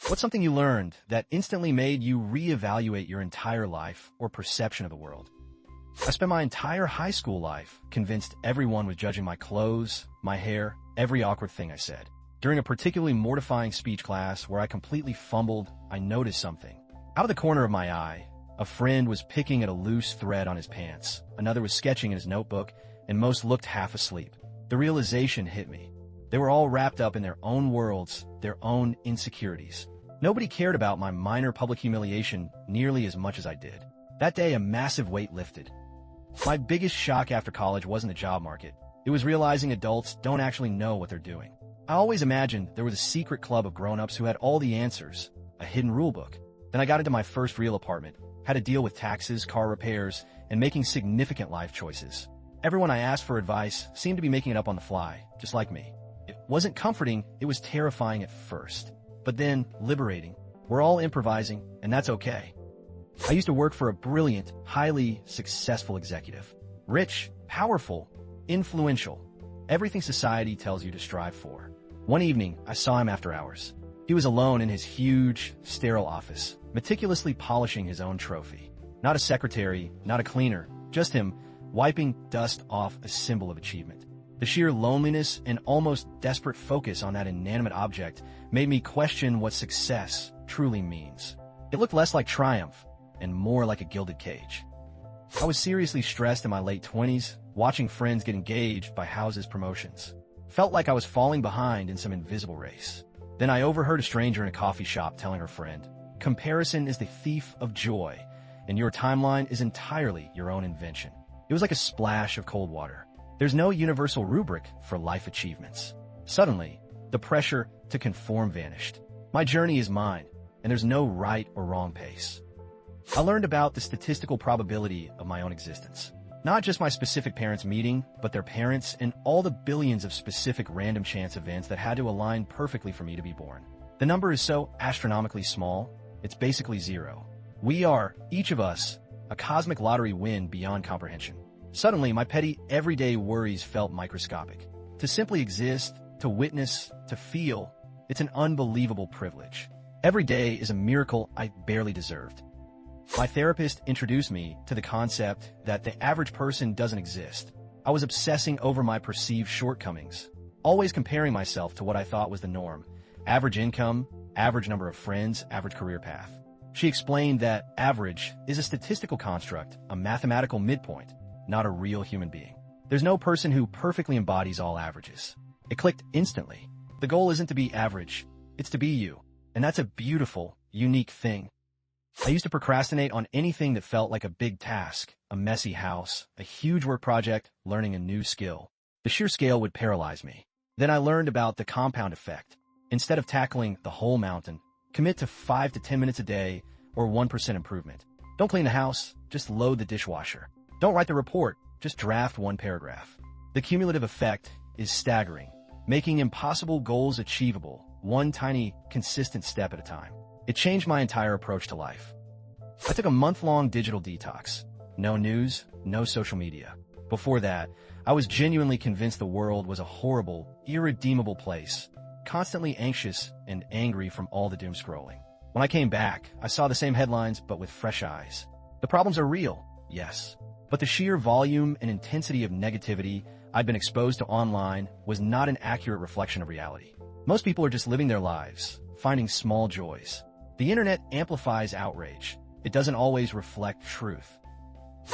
What's something you learned that instantly made you reevaluate your entire life or perception of the world? I spent my entire high school life convinced everyone was judging my clothes, my hair, every awkward thing I said. During a particularly mortifying speech class where I completely fumbled, I noticed something. Out of the corner of my eye, a friend was picking at a loose thread on his pants, another was sketching in his notebook, and most looked half asleep. The realization hit me. They were all wrapped up in their own worlds, their own insecurities. Nobody cared about my minor public humiliation nearly as much as I did. That day, a massive weight lifted. My biggest shock after college wasn't the job market. It was realizing adults don't actually know what they're doing. I always imagined there was a secret club of grown-ups who had all the answers, a hidden rule book. Then I got into my first real apartment, had to deal with taxes, car repairs, and making significant life choices. Everyone I asked for advice seemed to be making it up on the fly, just like me. It wasn't comforting, it was terrifying at first. But then, liberating. We're all improvising, and that's okay. I used to work for a brilliant, highly successful executive. Rich, powerful, influential. Everything society tells you to strive for. One evening, I saw him after hours. He was alone in his huge, sterile office, meticulously polishing his own trophy. Not a secretary, not a cleaner, just him, wiping dust off a symbol of achievement. The sheer loneliness and almost desperate focus on that inanimate object made me question what success truly means. It looked less like triumph and more like a gilded cage. I was seriously stressed in my late 20s, watching friends get engaged by houses' promotions. Felt like I was falling behind in some invisible race. Then I overheard a stranger in a coffee shop telling her friend, "Comparison is the thief of joy, and your timeline is entirely your own invention." It was like a splash of cold water. There's no universal rubric for life achievements. Suddenly, the pressure to conform vanished. My journey is mine, and there's no right or wrong pace. I learned about the statistical probability of my own existence. Not just my specific parents meeting, but their parents and all the billions of specific random chance events that had to align perfectly for me to be born. The number is so astronomically small, it's basically zero. We are, each of us, a cosmic lottery win beyond comprehension. Suddenly, my petty, everyday worries felt microscopic. To simply exist, to witness, to feel, it's an unbelievable privilege. Every day is a miracle I barely deserved. My therapist introduced me to the concept that the average person doesn't exist. I was obsessing over my perceived shortcomings, always comparing myself to what I thought was the norm. Average income, average number of friends, average career path. She explained that average is a statistical construct, a mathematical midpoint, not a real human being. There's no person who perfectly embodies all averages. It clicked instantly. The goal isn't to be average, it's to be you. And that's a beautiful, unique thing. I used to procrastinate on anything that felt like a big task, a messy house, a huge work project, learning a new skill. The sheer scale would paralyze me. Then I learned about the compound effect. Instead of tackling the whole mountain, commit to 5 to 10 minutes a day or 1% improvement. Don't clean the house, just load the dishwasher. Don't write the report, just draft one paragraph. The cumulative effect is staggering, making impossible goals achievable, one tiny, consistent step at a time. It changed my entire approach to life. I took a month-long digital detox. No news, no social media. Before that, I was genuinely convinced the world was a horrible, irredeemable place, constantly anxious and angry from all the doom scrolling. When I came back, I saw the same headlines but with fresh eyes. The problems are real, yes. But the sheer volume and intensity of negativity I'd been exposed to online was not an accurate reflection of reality. Most people are just living their lives, finding small joys. The internet amplifies outrage. It doesn't always reflect truth.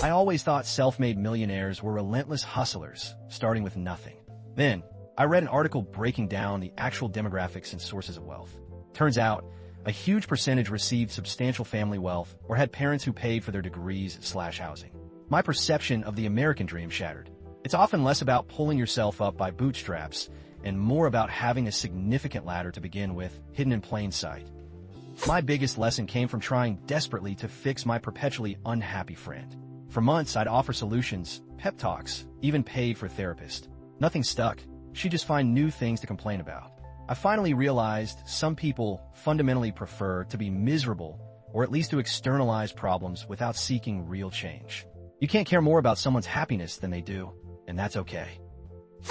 I always thought self-made millionaires were relentless hustlers, starting with nothing. Then, I read an article breaking down the actual demographics and sources of wealth. Turns out, a huge percentage received substantial family wealth or had parents who paid for their degrees/housing. My perception of the American dream shattered. It's often less about pulling yourself up by bootstraps and more about having a significant ladder to begin with, hidden in plain sight. My biggest lesson came from trying desperately to fix my perpetually unhappy friend. For months, I'd offer solutions, pep talks, even paid for a therapist. Nothing stuck. She'd just find new things to complain about. I finally realized some people fundamentally prefer to be miserable or at least to externalize problems without seeking real change. You can't care more about someone's happiness than they do, and that's okay.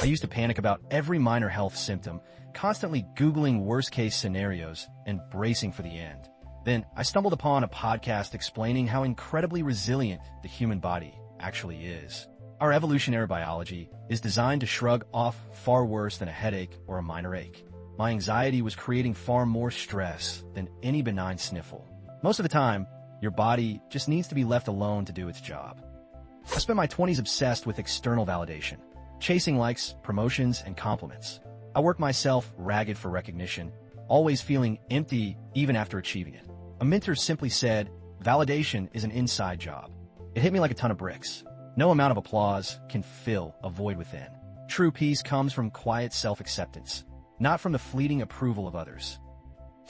I used to panic about every minor health symptom, constantly Googling worst-case scenarios and bracing for the end. Then I stumbled upon a podcast explaining how incredibly resilient the human body actually is. Our evolutionary biology is designed to shrug off far worse than a headache or a minor ache. My anxiety was creating far more stress than any benign sniffle. Most of the time, your body just needs to be left alone to do its job. I spent my 20s obsessed with external validation, chasing likes, promotions, and compliments. I worked myself ragged for recognition, always feeling empty even after achieving it. A mentor simply said, "Validation is an inside job." It hit me like a ton of bricks. No amount of applause can fill a void within. True peace comes from quiet self-acceptance, not from the fleeting approval of others.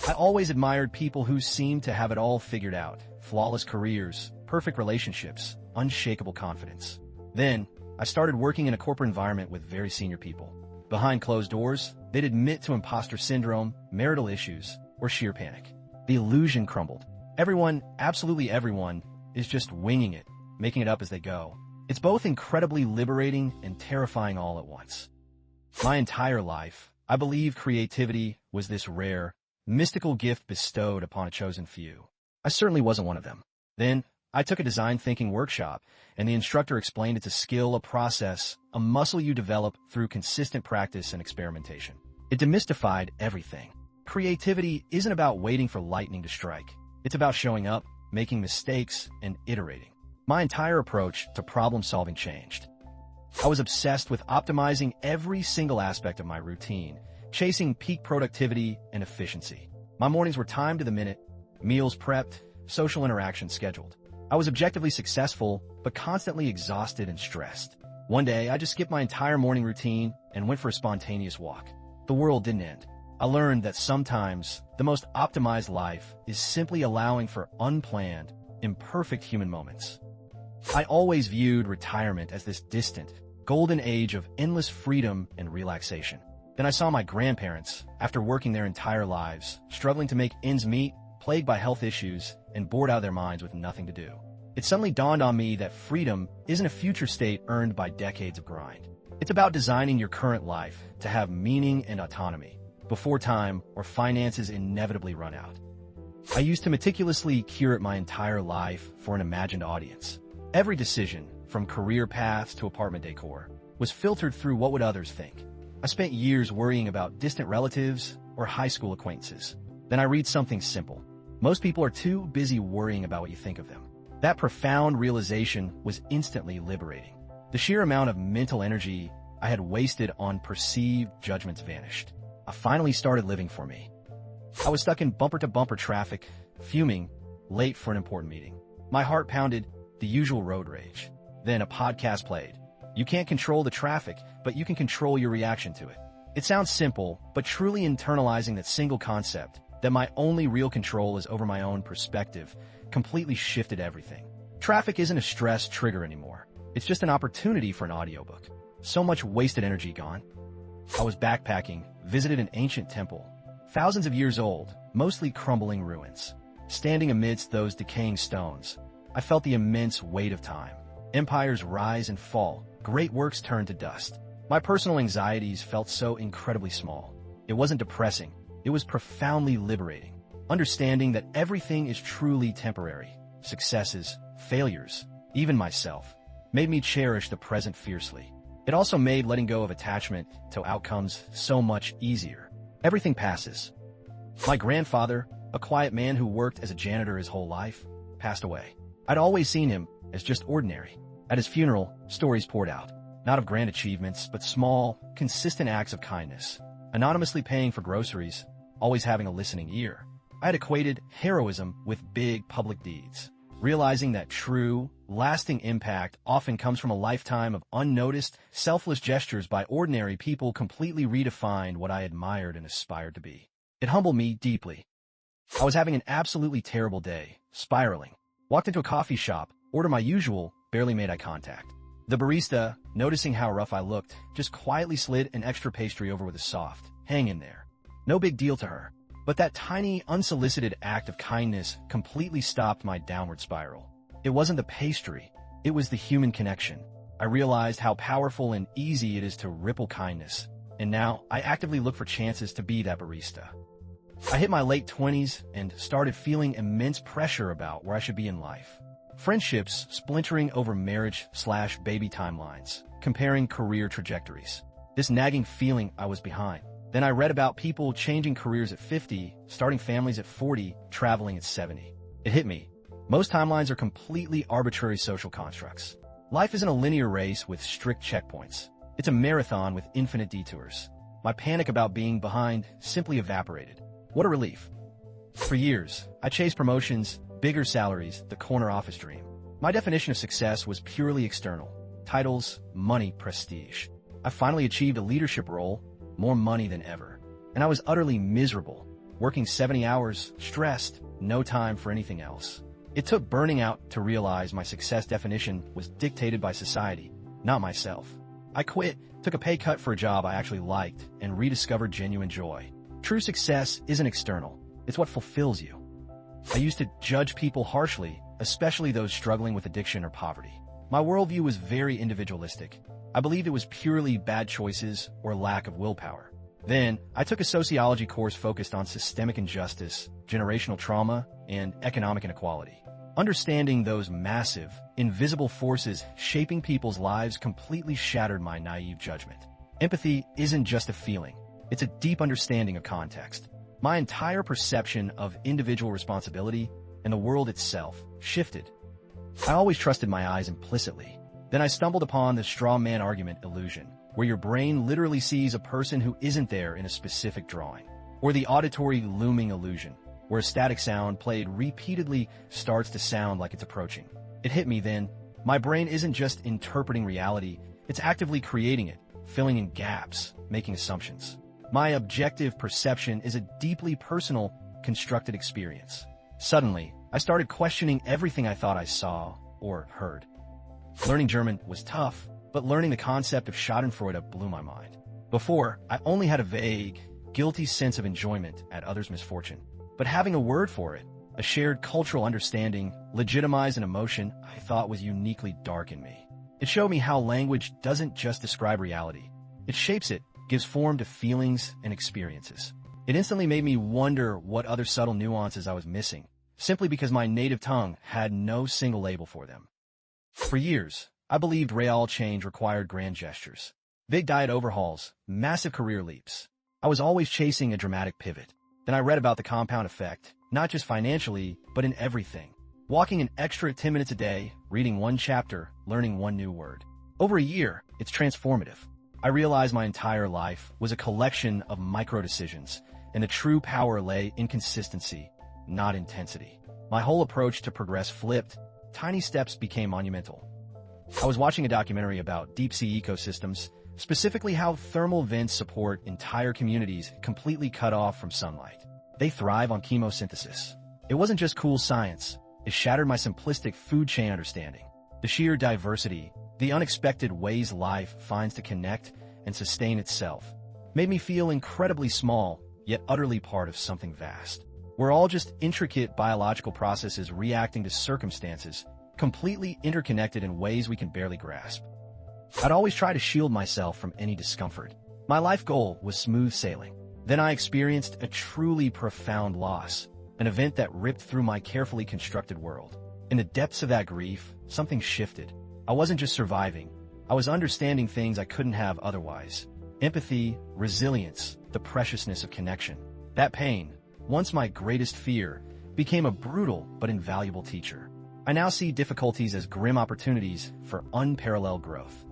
I always admired people who seemed to have it all figured out: flawless careers, perfect relationships, unshakable confidence. Then, I started working in a corporate environment with very senior people. Behind closed doors, they'd admit to imposter syndrome, marital issues, or sheer panic. The illusion crumbled. Everyone, absolutely everyone, is just winging it, making it up as they go. It's both incredibly liberating and terrifying all at once. My entire life, I believed creativity was this rare, mystical gift bestowed upon a chosen few. I certainly wasn't one of them. Then, I took a design thinking workshop, and the instructor explained it's a skill, a process, a muscle you develop through consistent practice and experimentation. It demystified everything. Creativity isn't about waiting for lightning to strike. It's about showing up, making mistakes, and iterating. My entire approach to problem-solving changed. I was obsessed with optimizing every single aspect of my routine, chasing peak productivity and efficiency. My mornings were timed to the minute, meals prepped, social interactions scheduled. I was objectively successful, but constantly exhausted and stressed. One day, I just skipped my entire morning routine and went for a spontaneous walk. The world didn't end. I learned that sometimes the most optimized life is simply allowing for unplanned, imperfect human moments. I always viewed retirement as this distant, golden age of endless freedom and relaxation. Then I saw my grandparents, after working their entire lives, struggling to make ends meet, plagued by health issues, and bored out of their minds with nothing to do. It suddenly dawned on me that freedom isn't a future state earned by decades of grind. It's about designing your current life to have meaning and autonomy before time or finances inevitably run out. I used to meticulously curate my entire life for an imagined audience. Every decision, from career paths to apartment decor, was filtered through what would others think. I spent years worrying about distant relatives or high school acquaintances. Then I read something simple. Most people are too busy worrying about what you think of them. That profound realization was instantly liberating. The sheer amount of mental energy I had wasted on perceived judgments vanished. I finally started living for me. I was stuck in bumper-to-bumper traffic, fuming, late for an important meeting. My heart pounded, the usual road rage. Then a podcast played. You can't control the traffic, but you can control your reaction to it. It sounds simple, but truly internalizing that single concept, that my only real control is over my own perspective, completely shifted everything. Traffic isn't a stress trigger anymore. It's just an opportunity for an audiobook. So much wasted energy gone. I was backpacking, visited an ancient temple, thousands of years old, mostly crumbling ruins. Standing amidst those decaying stones, I felt the immense weight of time. Empires rise and fall, great works turn to dust. My personal anxieties felt so incredibly small. It wasn't depressing, it was profoundly liberating. Understanding that everything is truly temporary, successes, failures, even myself, made me cherish the present fiercely. It also made letting go of attachment to outcomes so much easier. Everything passes. My grandfather, a quiet man who worked as a janitor his whole life, passed away. I'd always seen him as just ordinary. At his funeral, stories poured out, not of grand achievements, but small, consistent acts of kindness. Anonymously paying for groceries, always having a listening ear. I had equated heroism with big public deeds, realizing that true, lasting impact often comes from a lifetime of unnoticed, selfless gestures by ordinary people completely redefined what I admired and aspired to be. It humbled me deeply. I was having an absolutely terrible day, spiraling. Walked into a coffee shop, ordered my usual, barely made eye contact. The barista, noticing how rough I looked, just quietly slid an extra pastry over with a soft, "Hang in there." No big deal to her. But that tiny, unsolicited act of kindness completely stopped my downward spiral. It wasn't the pastry, it was the human connection. I realized how powerful and easy it is to ripple kindness, and now I actively look for chances to be that barista. I hit my late 20s and started feeling immense pressure about where I should be in life. Friendships splintering over marriage/baby timelines, comparing career trajectories. This nagging feeling I was behind. Then I read about people changing careers at 50, starting families at 40, traveling at 70. It hit me. Most timelines are completely arbitrary social constructs. Life isn't a linear race with strict checkpoints. It's a marathon with infinite detours. My panic about being behind simply evaporated. What a relief. For years, I chased promotions, bigger salaries, the corner office dream. My definition of success was purely external. Titles, money, prestige. I finally achieved a leadership role, more money than ever. And I was utterly miserable, working 70 hours, stressed, no time for anything else. It took burning out to realize my success definition was dictated by society, not myself. I quit, took a pay cut for a job I actually liked, and rediscovered genuine joy. True success isn't external. It's what fulfills you. I used to judge people harshly, especially those struggling with addiction or poverty. My worldview was very individualistic. I believed it was purely bad choices or lack of willpower. Then, I took a sociology course focused on systemic injustice, generational trauma, and economic inequality. Understanding those massive, invisible forces shaping people's lives completely shattered my naive judgment. Empathy isn't just a feeling. It's a deep understanding of context. My entire perception of individual responsibility and the world itself shifted. I always trusted my eyes implicitly. Then I stumbled upon the straw man argument illusion, where your brain literally sees a person who isn't there in a specific drawing, or the auditory looming illusion, where a static sound played repeatedly starts to sound like it's approaching. It hit me then. My brain isn't just interpreting reality, it's actively creating it, filling in gaps, making assumptions. My objective perception is a deeply personal, constructed experience. Suddenly, I started questioning everything I thought I saw or heard. Learning German was tough, but learning the concept of schadenfreude blew my mind. Before, I only had a vague, guilty sense of enjoyment at others' misfortune. But having a word for it, a shared cultural understanding, legitimized an emotion I thought was uniquely dark in me. It showed me how language doesn't just describe reality. It shapes it, gives form to feelings and experiences. It instantly made me wonder what other subtle nuances I was missing, simply because my native tongue had no single label for them. For years, I believed real change required grand gestures, big diet overhauls, massive career leaps. I was always chasing a dramatic pivot. Then I read about the compound effect, not just financially, but in everything. Walking an extra 10 minutes a day, reading one chapter, learning one new word. Over a year, it's transformative. I realized my entire life was a collection of micro-decisions, and the true power lay in consistency, not intensity. My whole approach to progress flipped. Tiny steps became monumental. I was watching a documentary about deep-sea ecosystems, specifically how thermal vents support entire communities completely cut off from sunlight. They thrive on chemosynthesis. It wasn't just cool science. It shattered my simplistic food chain understanding. The sheer diversity, the unexpected ways life finds to connect and sustain itself, made me feel incredibly small, yet utterly part of something vast. We're all just intricate biological processes reacting to circumstances, completely interconnected in ways we can barely grasp. I'd always try to shield myself from any discomfort. My life goal was smooth sailing. Then I experienced a truly profound loss, an event that ripped through my carefully constructed world. In the depths of that grief, something shifted. I wasn't just surviving. I was understanding things I couldn't have otherwise. Empathy, resilience, the preciousness of connection. That pain, once my greatest fear, became a brutal but invaluable teacher. I now see difficulties as grim opportunities for unparalleled growth.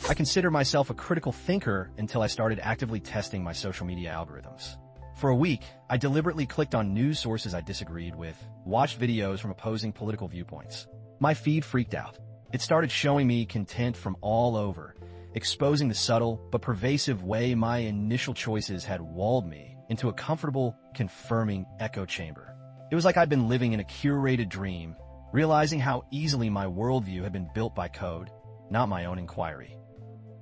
I consider myself a critical thinker until I started actively testing my social media algorithms. For a week, I deliberately clicked on news sources I disagreed with, watched videos from opposing political viewpoints. My feed freaked out. It started showing me content from all over, exposing the subtle but pervasive way my initial choices had walled me into a comfortable, confirming echo chamber. It was like I'd been living in a curated dream, realizing how easily my worldview had been built by code, not my own inquiry.